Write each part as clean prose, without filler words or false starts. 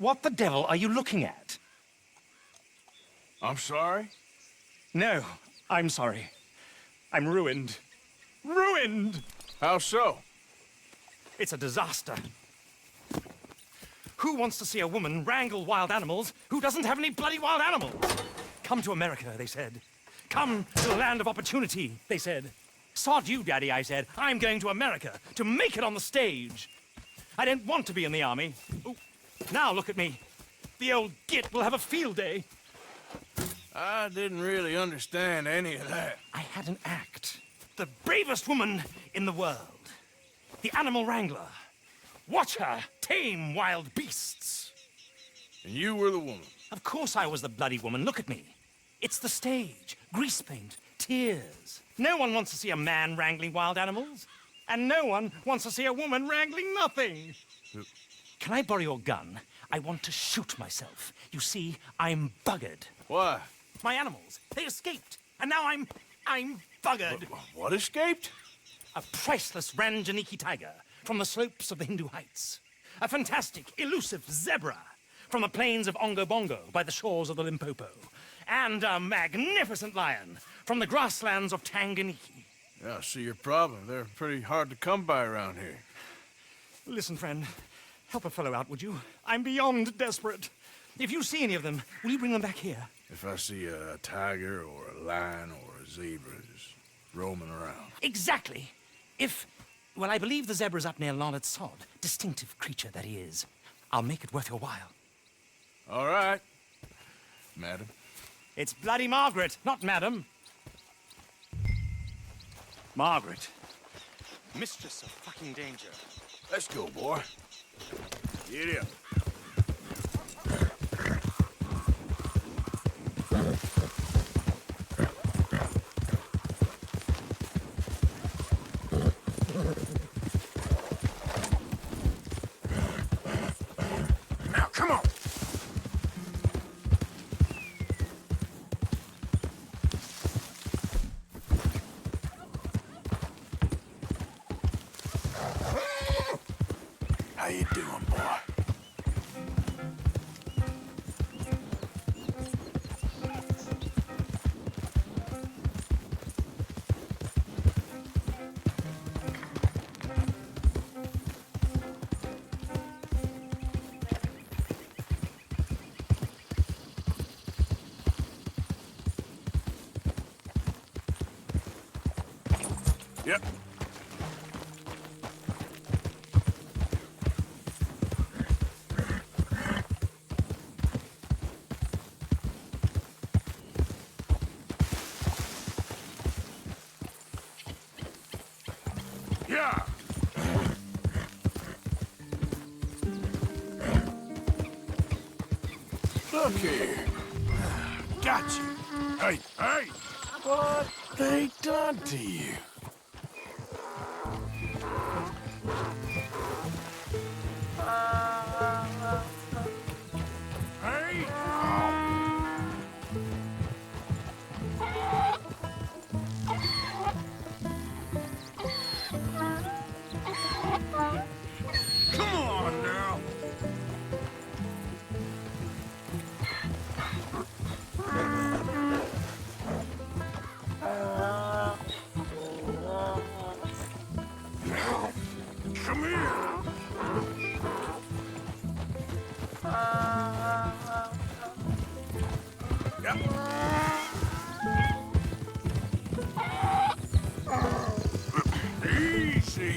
What the devil are you looking at? I'm sorry? No, I'm sorry. I'm ruined. Ruined! How so? It's a disaster. Who wants to see a woman wrangle wild animals who doesn't have any bloody wild animals? Come to America, they said. Come to the land of opportunity, they said. Sod you, Daddy, I said. I'm going to America to make it on the stage. I don't want to be in the army. Ooh, now look at me. The old git will have a field day. I didn't really understand any of that. I had an act. The bravest woman in the world. The animal wrangler. Watch her tame wild beasts. And you were the woman. Of course I was the bloody woman. Look at me. It's the stage. Grease paint. Tears. No one wants to see a man wrangling wild animals. And no one wants to see a woman wrangling nothing. Can I borrow your gun? I want to shoot myself. You see, I'm buggered. Why? My animals, they escaped. And now I'm buggered. What escaped? A priceless Ranjaniki tiger from the slopes of the Hindu Heights. A fantastic, elusive zebra from the plains of Ongo Bongo by the shores of the Limpopo. And a magnificent lion from the grasslands of Tanganyika. Yeah, I see your problem. They're pretty hard to come by around here. Listen, friend, help a fellow out, would you? I'm beyond desperate. If you see any of them, will you bring them back here? If I see a tiger or a lion or a zebra just roaming around. Exactly. Well, I believe the zebra's up near Larned Sod. Distinctive creature that he is. I'll make it worth your while. All right, madam. It's bloody Margaret, not Madam. Margaret. Mistress of fucking danger. Let's go, boy. Get up. Now, come on. How you doing, boy? Yep. Yeah. Look here. Got you. Hey, hey! What they done to you? Hey! Come on now! Come here! Yep. Easy.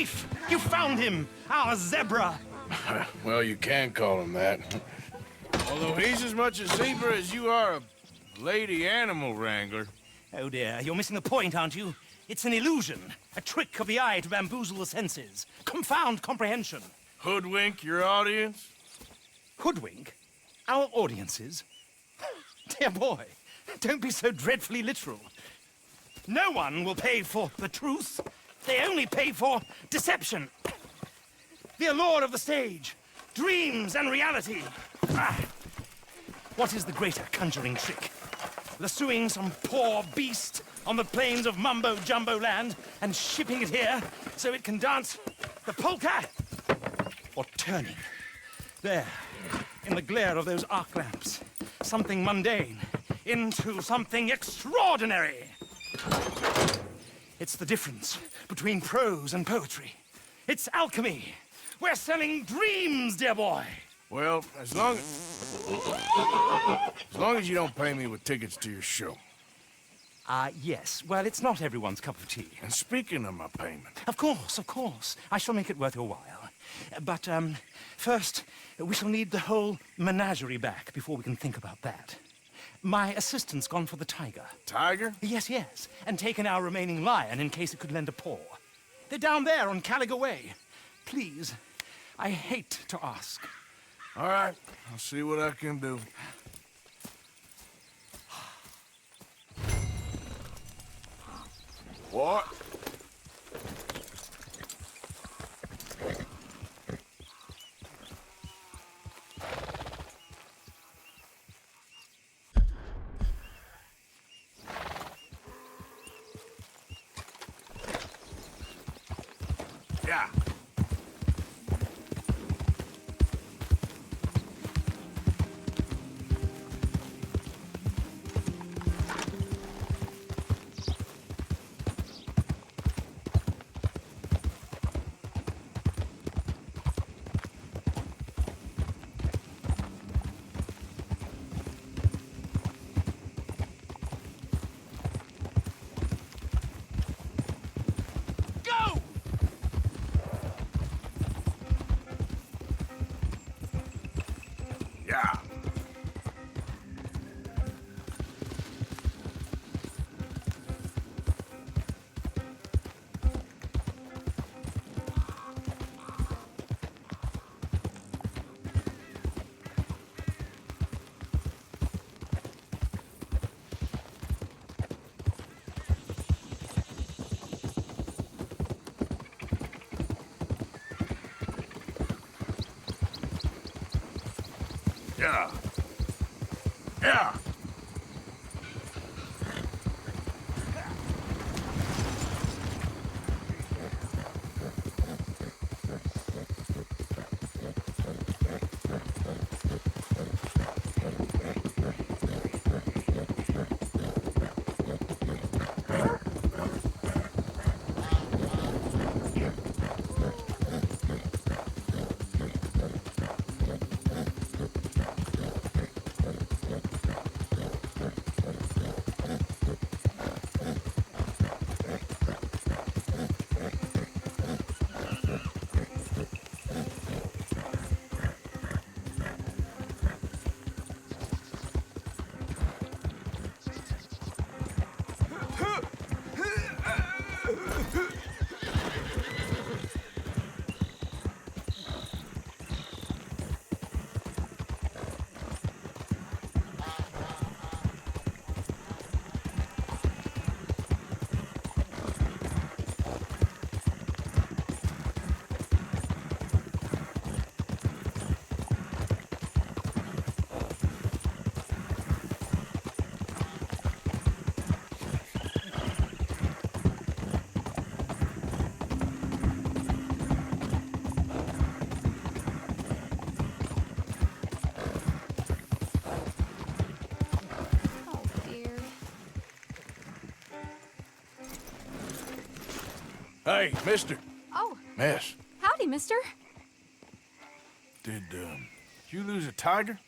grief! You found him! Our zebra! Well, you can call him that. Although he's as much a zebra as you are a lady animal wrangler. Oh dear, you're missing the point, aren't you? It's an illusion. A trick of the eye to bamboozle the senses. Confound comprehension. Hoodwink your audience? Hoodwink? Our audiences? Dear boy, don't be so dreadfully literal. No one will pay for the truth. They only pay for deception. The allure of the stage, dreams and reality. Ah. What is the greater conjuring trick? Lassoing some poor beast on the plains of mumbo-jumbo land and shipping it here so it can dance the polka? Or turning, there, in the glare of those arc lamps, something mundane into something extraordinary? It's the difference between prose and poetry. It's alchemy. We're selling dreams, dear boy. Well, as long as you don't pay me with tickets to your show. Yes. Well, it's not everyone's cup of tea. And speaking of my payment... Of course, of course. I shall make it worth your while. But, first, we shall need the whole menagerie back before we can think about that. My assistant's gone for the tiger. Tiger? Yes, yes. And taken our remaining lion in case it could lend a paw. They're down there on Caliga Way. Please, I hate to ask. All right, I'll see what I can do. What? Yeah. Yeah. Yeah. Yeah. Hey, mister. Oh, Miss, howdy, mister. did you lose a tiger?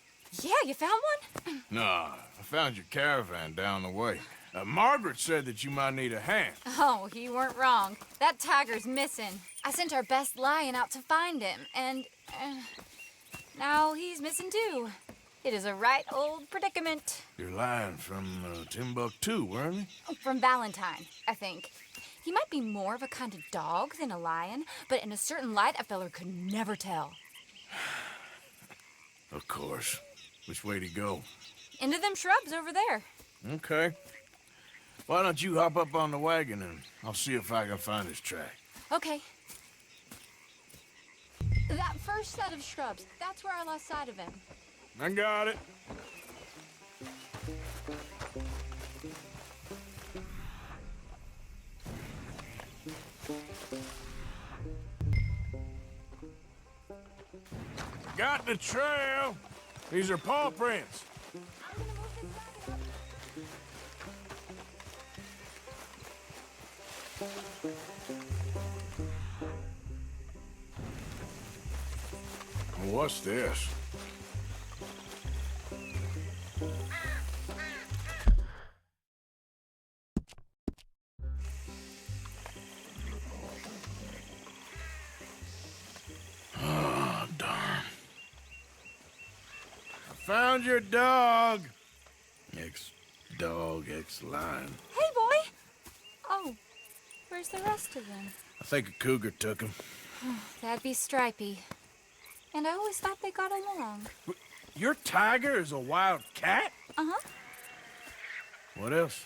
Yeah, you found one? Nah, I found your caravan down the way. Margaret said that you might need a hand. Oh, you weren't wrong. That tiger's missing. I sent our best lion out to find him, and now he's missing too. It is a right old predicament. You're lying from Timbuktu, weren't you? From Valentine, I think. He might be more of a kind of dog than a lion, but in a certain light, a feller could never tell. Of course. Which way to go? Into them shrubs over there. Okay. Why don't you hop up on the wagon and I'll see if I can find his track. Okay. That first set of shrubs, that's where I lost sight of him. I got it. Got the trail. These are paw prints. What's this? Oh, darn. Found your dog. Ex-dog, ex-lion. Hey, boy! Oh, where's the rest of them? I think a cougar took him. That'd be Stripey. And I always thought they got along. Your tiger is a wild cat? Uh-huh. What else?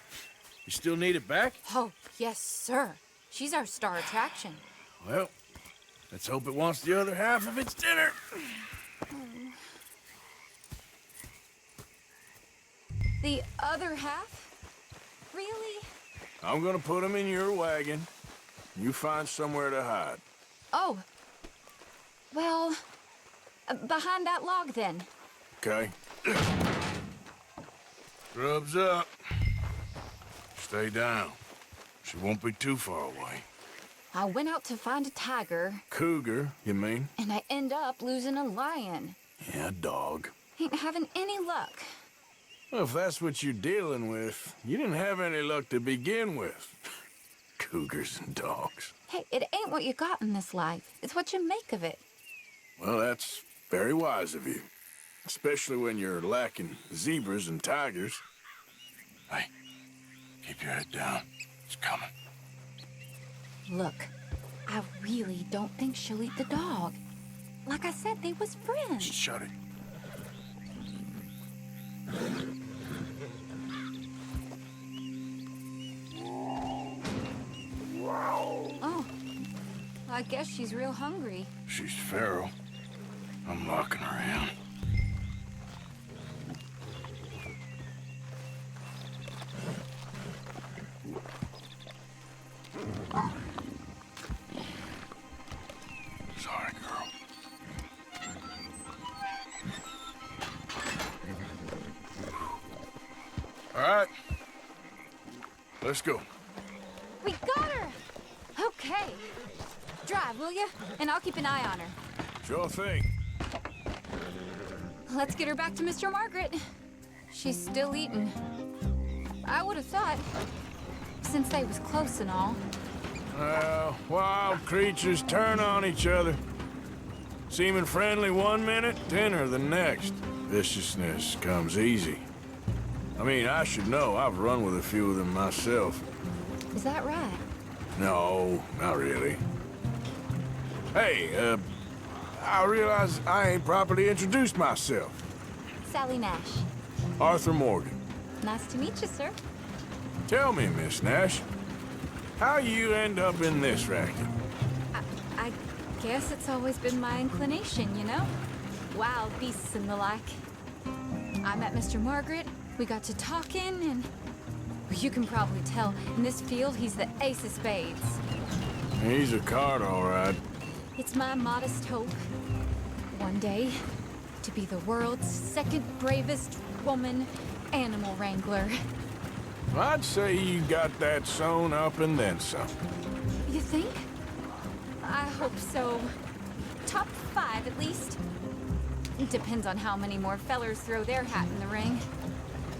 You still need it back? Oh, yes, sir. She's our star attraction. Well, let's hope it wants the other half of its dinner. The other half? Really? I'm gonna put him in your wagon. You find somewhere to hide. Oh. Well, behind that log, then. Okay. Grub's up. Stay down. She won't be too far away. I went out to find a tiger, Cougar, you mean? and I end up losing a lion. Yeah, dog. Ain't having any luck. Well, if that's what you're dealing with, you didn't have any luck to begin with. Cougars and dogs. Hey, it ain't what you got in this life. It's what you make of it. Well, that's very wise of you. Especially when you're lacking zebras and tigers. Hey, keep your head down. It's coming. Look, I really don't think she'll eat the dog. Like I said, they was friends. Shut it. Oh, I guess she's real hungry. She's feral. I'm locking her in. Sorry, girl. All right. Let's go. We got her! Okay. Drive, will you? And I'll keep an eye on her. Sure thing. Let's get her back to Mr. Margaret. She's still eating. I would have thought, since they was close and all. Well, wild creatures turn on each other. Seeming friendly one minute, dinner the next. Viciousness comes easy. I mean, I should know. I've run with a few of them myself. Is that right? No, not really. Hey, I realize I ain't properly introduced myself. Sally Nash. Arthur Morgan. Nice to meet you, sir. Tell me, Miss Nash, how you end up in this racket? I guess it's always been my inclination, you know? Wild beasts and the like. I met Mr. Margaret, we got to talking, and you can probably tell, in this field, he's the ace of spades. He's a card, all right. It's my modest hope, one day, to be the world's second bravest woman animal wrangler. I'd say you got that sewn up and then some. You think? I hope so. Top 5, at least. It depends on how many more fellers throw their hat in the ring.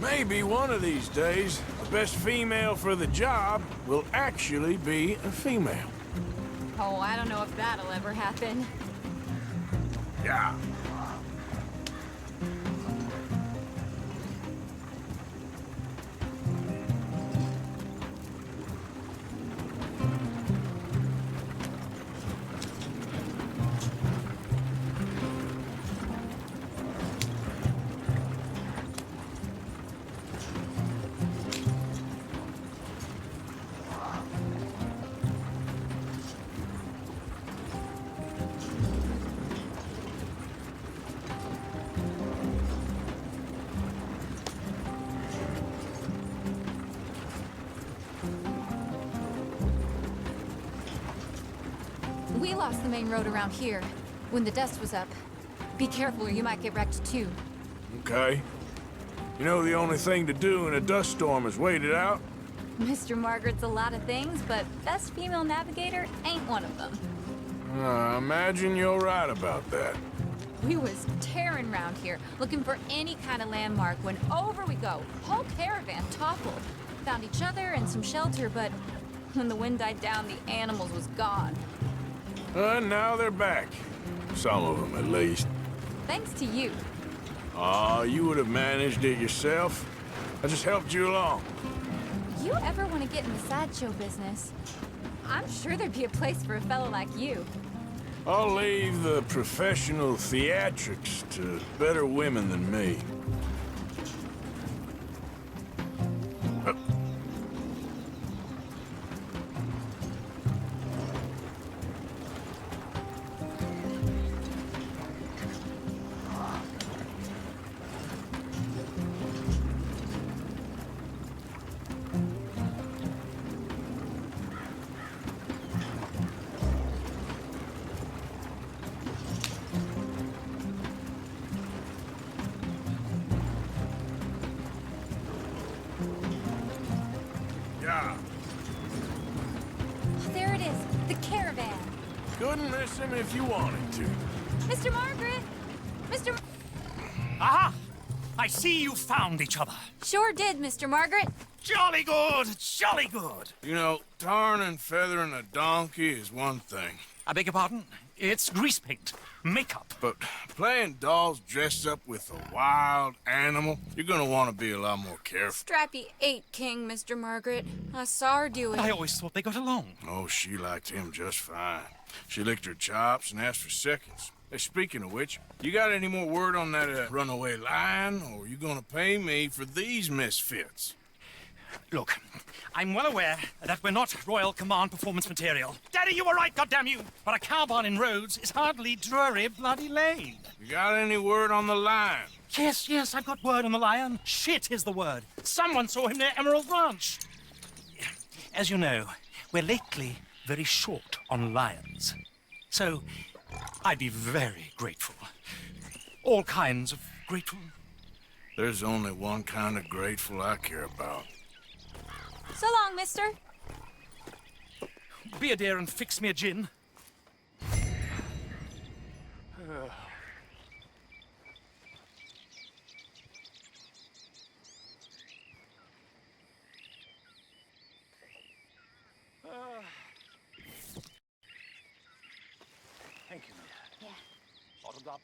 Maybe one of these days, the best female for the job will actually be a female. Oh, I don't know if that'll ever happen. Yeah. We lost the main road around here when the dust was up. Be careful or you might get wrecked too. Okay. You know the only thing to do in a dust storm is wait it out? Mr. Margaret's a lot of things, but best female navigator ain't one of them. I imagine you're right about that. We was tearing around here, looking for any kind of landmark when over we go. Whole caravan toppled. Found each other and some shelter, but when the wind died down, the animals was gone. Now they're back. Some of them, at least. Thanks to you. Aw, you would have managed it yourself. I just helped you along. You ever want to get in the sideshow business? I'm sure there'd be a place for a fellow like you. I'll leave the professional theatrics to better women than me. There it is, the caravan. Couldn't miss him if you wanted to. Mr. Margaret! Mr. Aha! I see you found each other. Sure did, Mr. Margaret. Jolly good, jolly good. You know, tarring and feathering a donkey is one thing. I beg your pardon? It's grease paint, makeup. But playing dolls dressed up with a wild animal, you're gonna want to be a lot more careful. Strappy ate King, Mr. Margaret. I saw her do it. I always thought they got along. Oh, she liked him just fine. She licked her chops and asked for seconds. Hey, speaking of which, you got any more word on that runaway lion, or are you gonna pay me for these misfits? Look, I'm well aware that we're not Royal Command performance material. Daddy, you were right, goddamn you! But a cow barn in Rhodes is hardly Drury Bloody Lane. You got any word on the lion? Yes, I've got word on the lion. Shit is the word. Someone saw him near Emerald Ranch. As you know, we're lately very short on lions. So, I'd be very grateful. All kinds of grateful. There's only one kind of grateful I care about. So long, mister. Be a dear and fix me a gin. Thank you. Yeah. Bottoms up.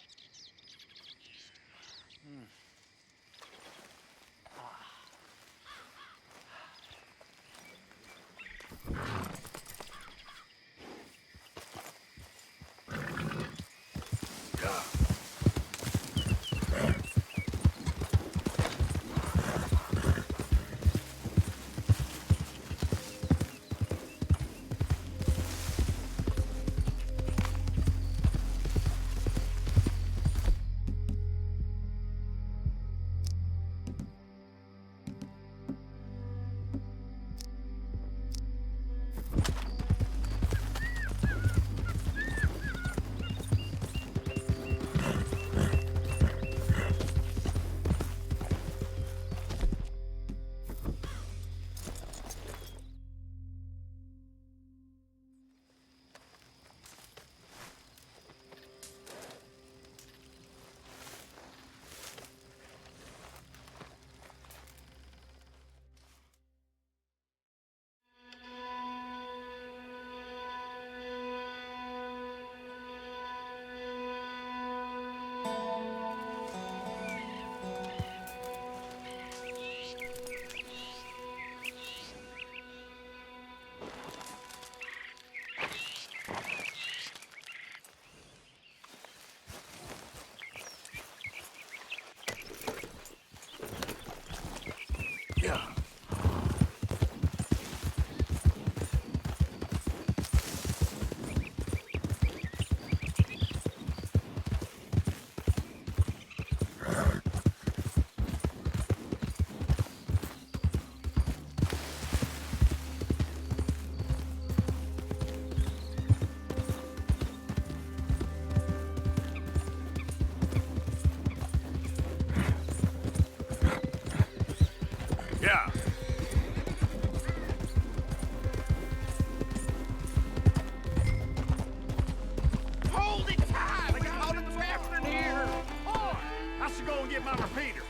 get my repeater.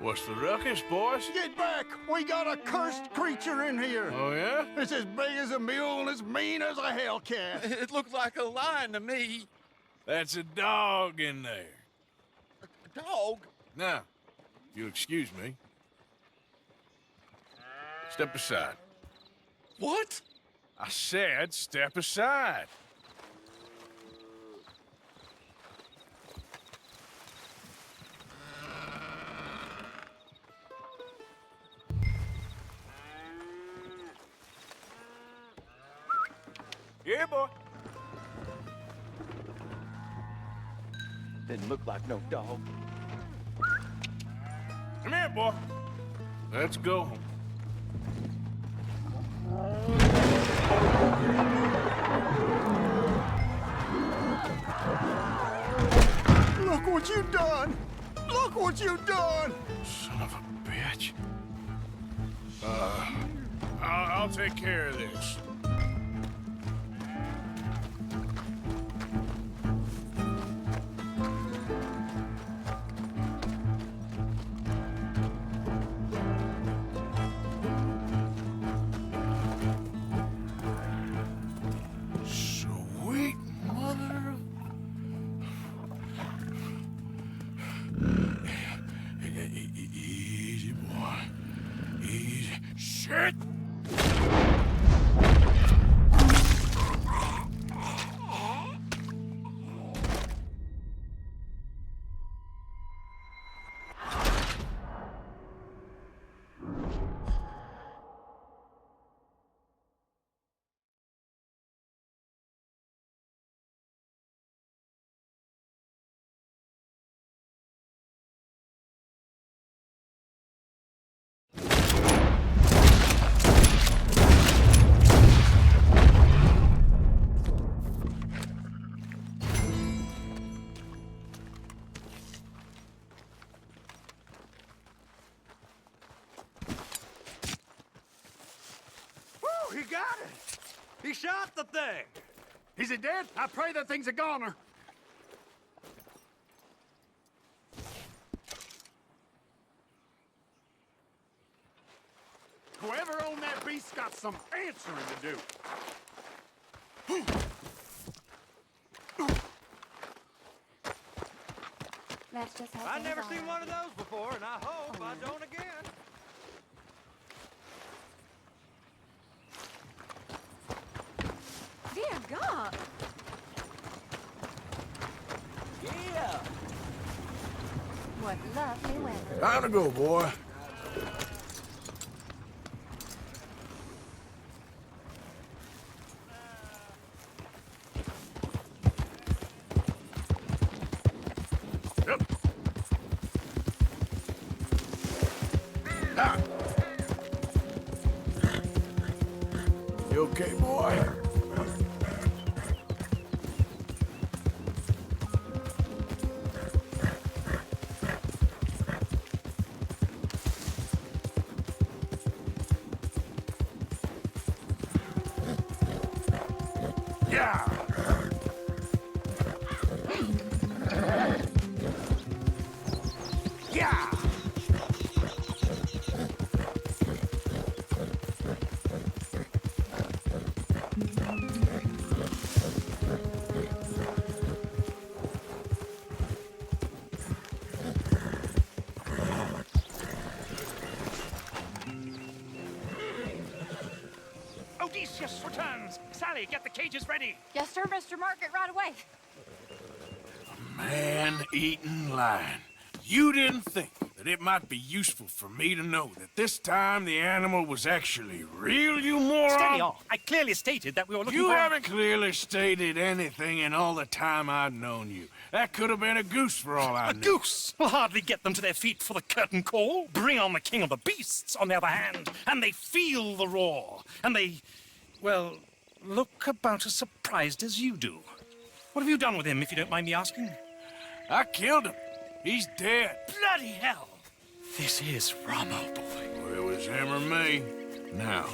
What's the ruckus, boys? Get back! We got a cursed creature in here. Oh, yeah? It's as big as a mule and as mean as a hellcat. It looks like a lion to me. That's a dog in there. A dog? Now, if you'll excuse me. Step aside. What? I said step aside. Yeah, boy. Didn't look like no dog. Come here, boy. Let's go home. Look what you done! Look what you done! Son of a bitch. I'll take care of this. Sweet mother of... Easy, boy. Easy. Shit! Woo, he got it! He shot the thing! Is it dead? I pray that thing's a goner. Whoever owned that beast's got some answering to do. That's just how I've things never are. seen one of those before, and I hope I don't again. Dear God! Yeah. What lovely weather. Time to go, boy. Yep. Ah. You okay, boy? Yeah. Yeah. Odysseus returns! Sally, get the cages ready! Yes, sir, Mr. Margaret, right away. Man-eating lion. You didn't think that it might be useful for me to know that this time the animal was actually real, you moron? Steady on. I clearly stated that we were looking You for... haven't clearly stated anything in all the time I've known you. That could have been a goose for all I A knew. goose will hardly get them to their feet for the curtain call. Bring on the king of the beasts, on the other hand, and they feel the roar. And they, well, look about as surprised as you do. What have you done with him, if you don't mind me asking? I killed him. He's dead. Bloody hell! This is Ramo, boy. Well, it was him or me. Now,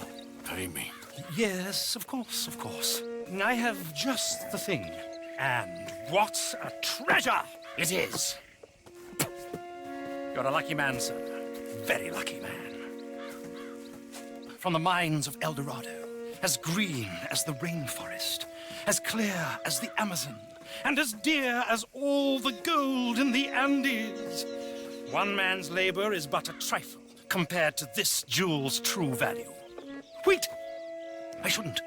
pay me. Yes, of course, of course. I have just the thing. And what a treasure it is! You're a lucky man, sir. Very lucky man. From the mines of El Dorado, as green as the rainforest, as clear as the Amazon, and as dear as all the gold in the Andes. One man's labor is but a trifle compared to this jewel's true value. Wait! I shouldn't.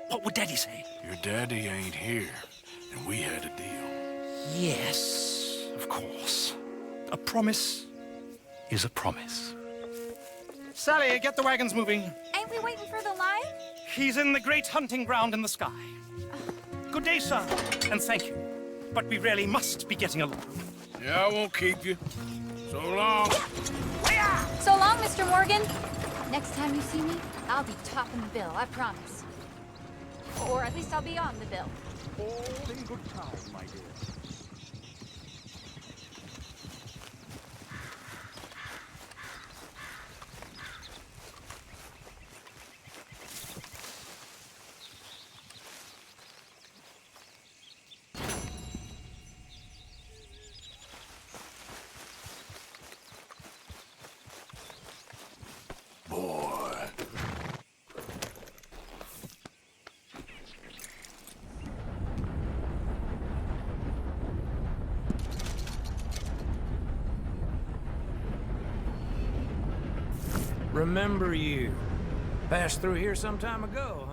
What would Daddy say? Your daddy ain't here, and we had a deal. Yes, of course. A promise is a promise. Sally, get the wagons moving. Ain't we waiting for the lion? He's in the great hunting ground in the sky. Good day, sir, and thank you. But we really must be getting along. Yeah, I won't keep you. So long. So long, Mr. Morgan. Next time you see me, I'll be topping the bill, I promise. Or at least I'll be on the bill. All in good time, my dear. Boy. Remember you. Passed through here some time ago,